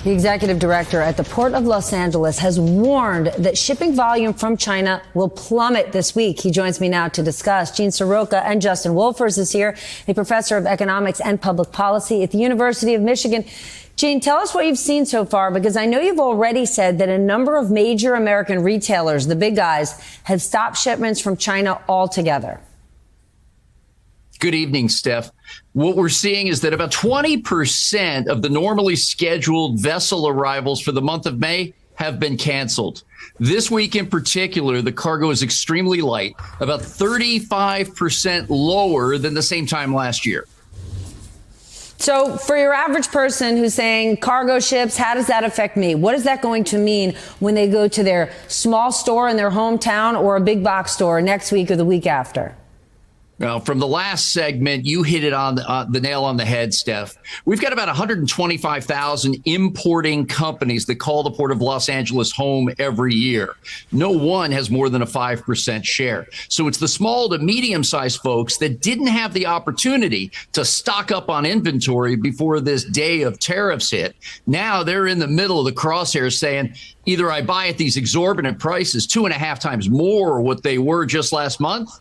The executive director at the Port of Los Angeles has warned that shipping volume from China will plummet this week. He joins me now to discuss. Gene Soroka and Justin Wolfers is here, a professor of economics and public policy at the University of Michigan. Gene, tell us what you've seen so far, because I know you've already said that a number of major American retailers, the big guys, have stopped shipments from China altogether. Good evening, Steph. What we're seeing is that about 20% of the normally scheduled vessel arrivals for the month of May have been canceled. This week in particular, the cargo is extremely light, about 35% lower than the same time last year. So for your average person who's saying cargo ships, how does that affect me? What is that going to mean when they go to their small store in their hometown or a big box store next week or the week after? Now, from the last segment, you hit it on the nail on the head, Steph. We've got about 125,000 importing companies that call the Port of Los Angeles home every year. No one has more than a 5% share. So it's the small to medium-sized folks that didn't have the opportunity to stock up on inventory before this day of tariffs hit. Now they're in the middle of the crosshairs saying, either I buy at these exorbitant prices, 2.5 times more what they were just last month,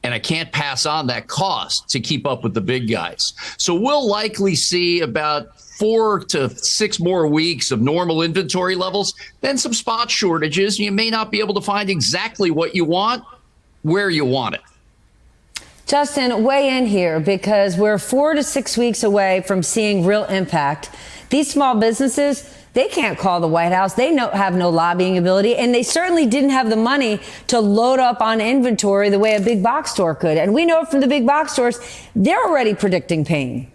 and I can't pass on that cost to keep up with the big guys. So we'll likely see about 4 to 6 more weeks of normal inventory levels, then some spot shortages. You may not be able to find exactly what you want, where you want it. Justin, weigh in here, because we're 4 to 6 weeks away from seeing real impact. These small businesses, they can't call the White House. They have no lobbying ability, and they certainly didn't have the money to load up on inventory the way a big box store could. And we know from the big box stores, they're already predicting pain.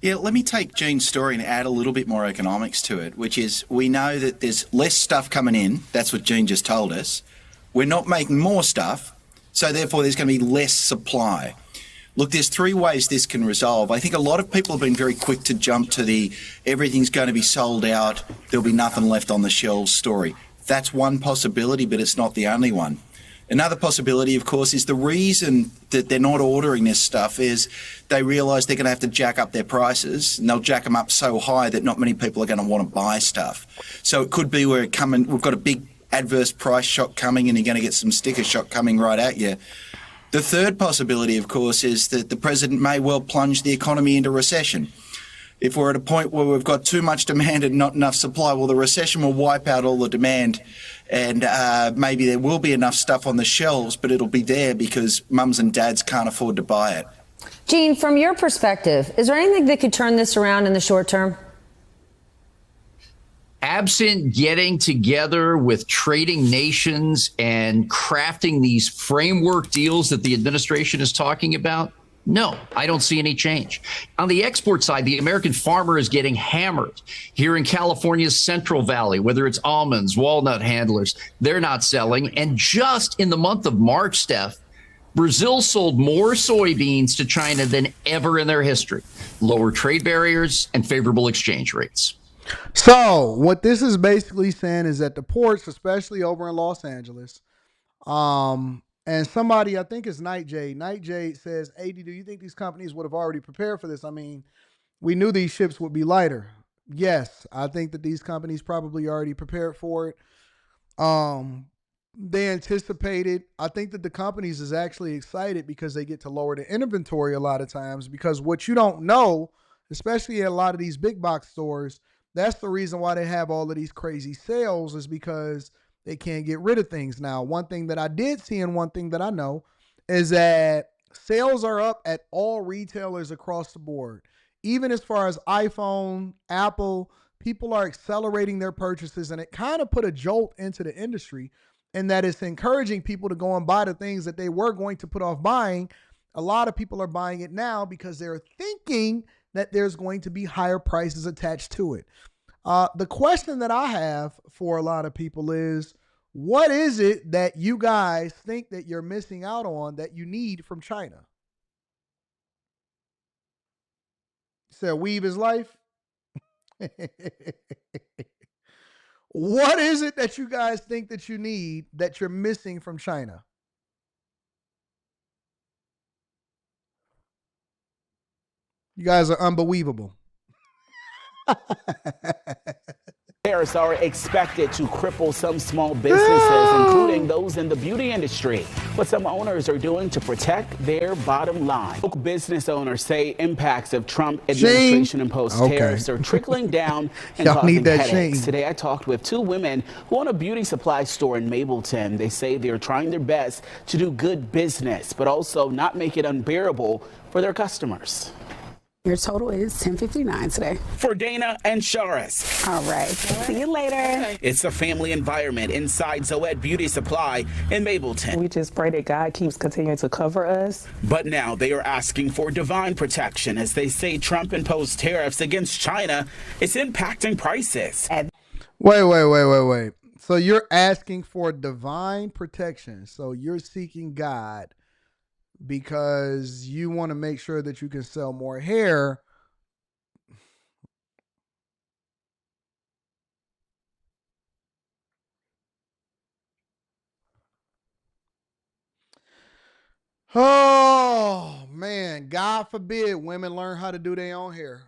Yeah, let me take Gene's story and add a little bit more economics to it, which is we know that there's less stuff coming in. That's what Gene just told us. We're not making more stuff, so therefore there's going to be less supply. Look, there's 3 ways this can resolve. I think a lot of people have been very quick to jump to the everything's going to be sold out, there'll be nothing left on the shelves story. That's one possibility, but it's not the only one. Another possibility, of course, is the reason that they're not ordering this stuff is they realise they're going to have to jack up their prices, and they'll jack them up so high that not many people are going to want to buy stuff. So it could be we've got a big adverse price shock coming, and you're going to get some sticker shock coming right at you. The third possibility, of course, is that the president may well plunge the economy into recession. If we're at a point where we've got too much demand and not enough supply, well, the recession will wipe out all the demand, and maybe there will be enough stuff on the shelves, but it'll be there because mums and dads can't afford to buy it. Gene, from your perspective, is there anything that could turn this around in the short term? Absent getting together with trading nations and crafting these framework deals that the administration is talking about, no, I don't see any change. On the export side, the American farmer is getting hammered. Here in California's Central Valley, whether it's almonds, walnut handlers, they're not selling. And just in the month of March, Steph, Brazil sold more soybeans to China than ever in their history. Lower trade barriers and favorable exchange rates. So what this is basically saying is that the ports, especially over in Los Angeles, and somebody, I think it's Nightjade says, AD, do you think these companies would have already prepared for this? I mean, we knew these ships would be lighter. Yes, I think that these companies probably already prepared for it. They anticipated. I think that the companies is actually excited because they get to lower the inventory a lot of times, because what you don't know, especially at a lot of these big box stores, that's the reason why they have all of these crazy sales, is because they can't get rid of things. Now, one thing that I did see and one thing that I know is that sales are up at all retailers across the board. Even as far as iPhone, Apple, people are accelerating their purchases, and it kind of put a jolt into the industry in that it's encouraging people to go and buy the things that they were going to put off buying. A lot of people are buying it now because they're thinking that there's going to be higher prices attached to it. The question that I have for a lot of people is, what is it that you guys think that you're missing out on that you need from China? So weave is life. What is it that you guys think that you need that you're missing from China? You guys are unbelievable. Tariffs are expected to cripple some small businesses, including those in the beauty industry. What some owners are doing to protect their bottom line. Local business owners say impacts of Trump administration imposed tariffs are trickling down and causing headaches. Today I talked with two women who own a beauty supply store in Mableton. They say they're trying their best to do good business, but also not make it unbearable for their customers. Your total is $10.59 today. For Dana and Sharis. All right. See you later. It's a family environment inside Zoet Beauty Supply in Mableton. We just pray that God keeps continuing to cover us. But now they are asking for divine protection as they say Trump imposed tariffs against China. It's impacting prices. Wait. So you're asking for divine protection. So you're seeking God because you want to make sure that you can sell more hair. Oh, man. God forbid women learn how to do their own hair.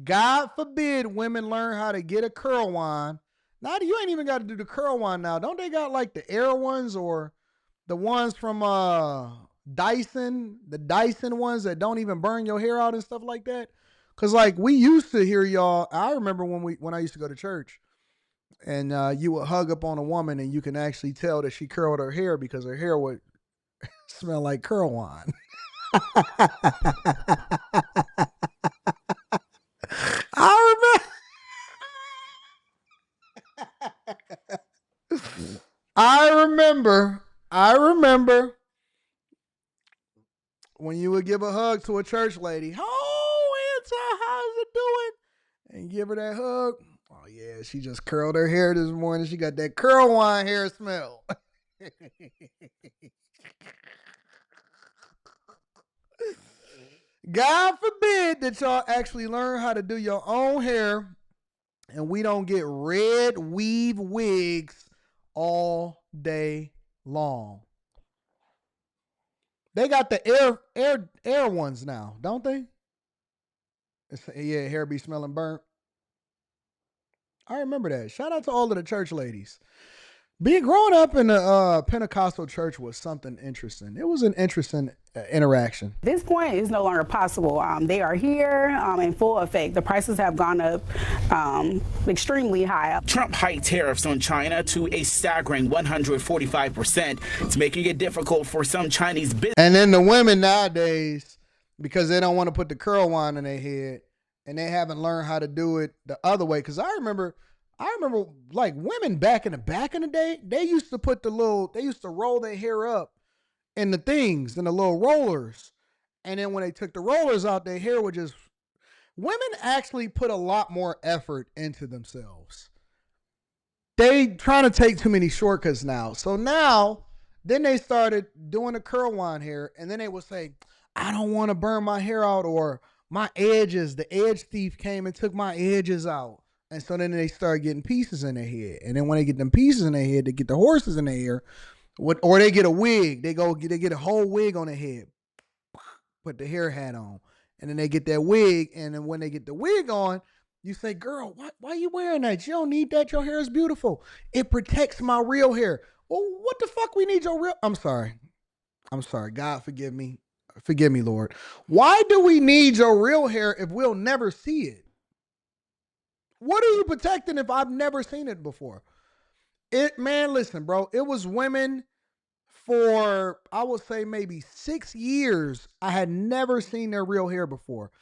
God forbid women learn how to get a curl wand. Now, you ain't even got to do the curl wand now. Don't they got like the air ones or the ones from Dyson, the Dyson ones that don't even burn your hair out and stuff like that? Because like we used to hear y'all, I remember when I used to go to church and you would hug up on a woman and you can actually tell that she curled her hair because her hair would smell like curl wand. I remember when you would give a hug to a church lady. Oh, Anton, how's it doing? And give her that hug. Oh, yeah, she just curled her hair this morning. She got that curl wine hair smell. God forbid that y'all actually learn how to do your own hair and we don't get red weave wigs all day long. They got the air ones now, don't they? Yeah, hair be smelling burnt. I remember that. Shout out to all of the church ladies. Growing up in a Pentecostal church was something interesting. It was an interesting interaction. At this point, it's no longer possible. They are here in full effect. The prices have gone up extremely high. Trump hiked tariffs on China to a staggering 145%. It's making it difficult for some Chinese business. And then the women nowadays, because they don't want to put the curl wand in their head, and they haven't learned how to do it the other way. Because I remember like women back in the day, they used to roll their hair up in the things, in the little rollers. And then when they took the rollers out, their hair would just, women actually put a lot more effort into themselves. They trying to take too many shortcuts now. So now, then they started doing the curl wand hair, and then they would say, I don't want to burn my hair out, or my edges, the edge thief came and took my edges out. And so then they start getting pieces in their head. And then when they get them pieces in their head, they get the horses in their hair. Or they get a wig. They get a whole wig on their head. Put the hair hat on. And then they get that wig. And then when they get the wig on, you say, girl, why are you wearing that? You don't need that. Your hair is beautiful. It protects my real hair. Well, what the fuck we need your real? I'm sorry. God, forgive me. Forgive me, Lord. Why do we need your real hair if we'll never see it? What are you protecting if I've never seen it before? Man, listen, bro. It was women for, I would say, maybe 6 years. I had never seen their real hair before.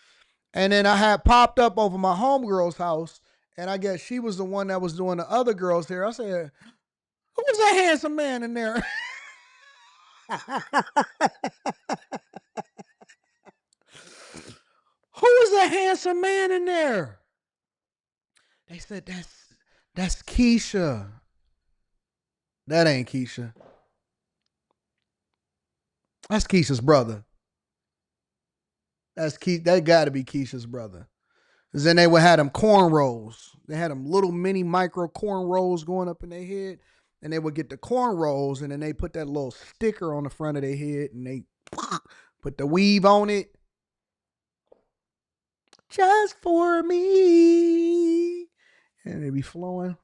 And then I had popped up over my homegirl's house, and I guess she was the one that was doing the other girl's hair. I said, who was that handsome man in there? Who was that handsome man in there? They said, that's Keisha. That ain't Keisha. That's Keisha's brother. That gotta be Keisha's brother. Cause then they would have them cornrows. They had them little mini micro cornrows going up in their head. And they would get the cornrows and then they put that little sticker on the front of their head and they put the weave on it. just for me. And they be flowing.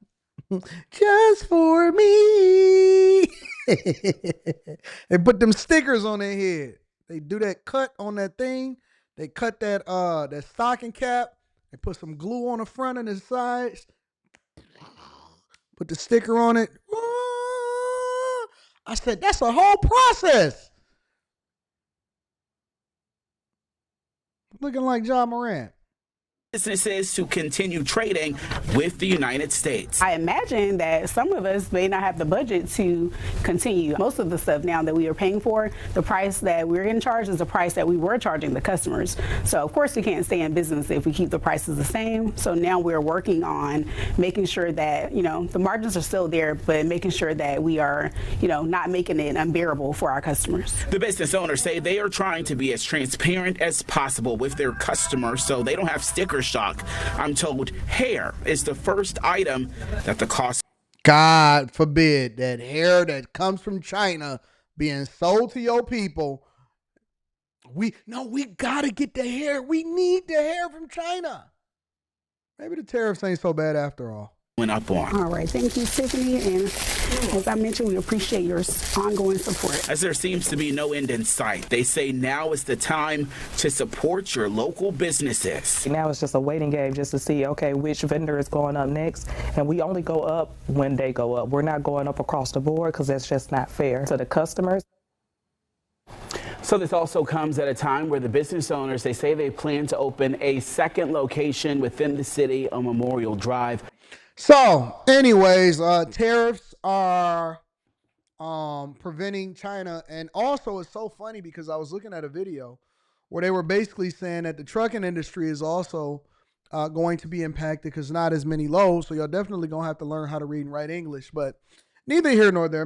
Just for me. They put them stickers on their head. They do that cut on that thing. They cut that stocking cap. They put some glue on the front and the sides. Put the sticker on it. I said, that's a whole process. Looking like John Morant. Businesses to continue trading with the United States. I imagine that some of us may not have the budget to continue. Most of the stuff now that we are paying for, the price that we're getting charged is the price that we were charging the customers. So of course we can't stay in business if we keep the prices the same. So now we're working on making sure that, the margins are still there, but making sure that we are, not making it unbearable for our customers. The business owners say they are trying to be as transparent as possible with their customers so they don't have sticker shock. I'm told hair is the first item that the cost. God forbid that hair that comes from China being sold to your people. We gotta get the hair. We need the hair from China. Maybe the tariffs ain't so bad after all. Went up on. All right, thank you, Tiffany, and as I mentioned, we appreciate your ongoing support. As there seems to be no end in sight, they say now is the time to support your local businesses. Now it's just a waiting game just to see, okay, which vendor is going up next, and we only go up when they go up. We're not going up across the board because that's just not fair to the customers. So this also comes at a time where the business owners, they say they plan to open a second location within the city on Memorial Drive. So, anyways, tariffs are preventing China. And also, it's so funny because I was looking at a video where they were basically saying that the trucking industry is also going to be impacted because not as many loads. So, you're definitely going to have to learn how to read and write English. But neither here nor there.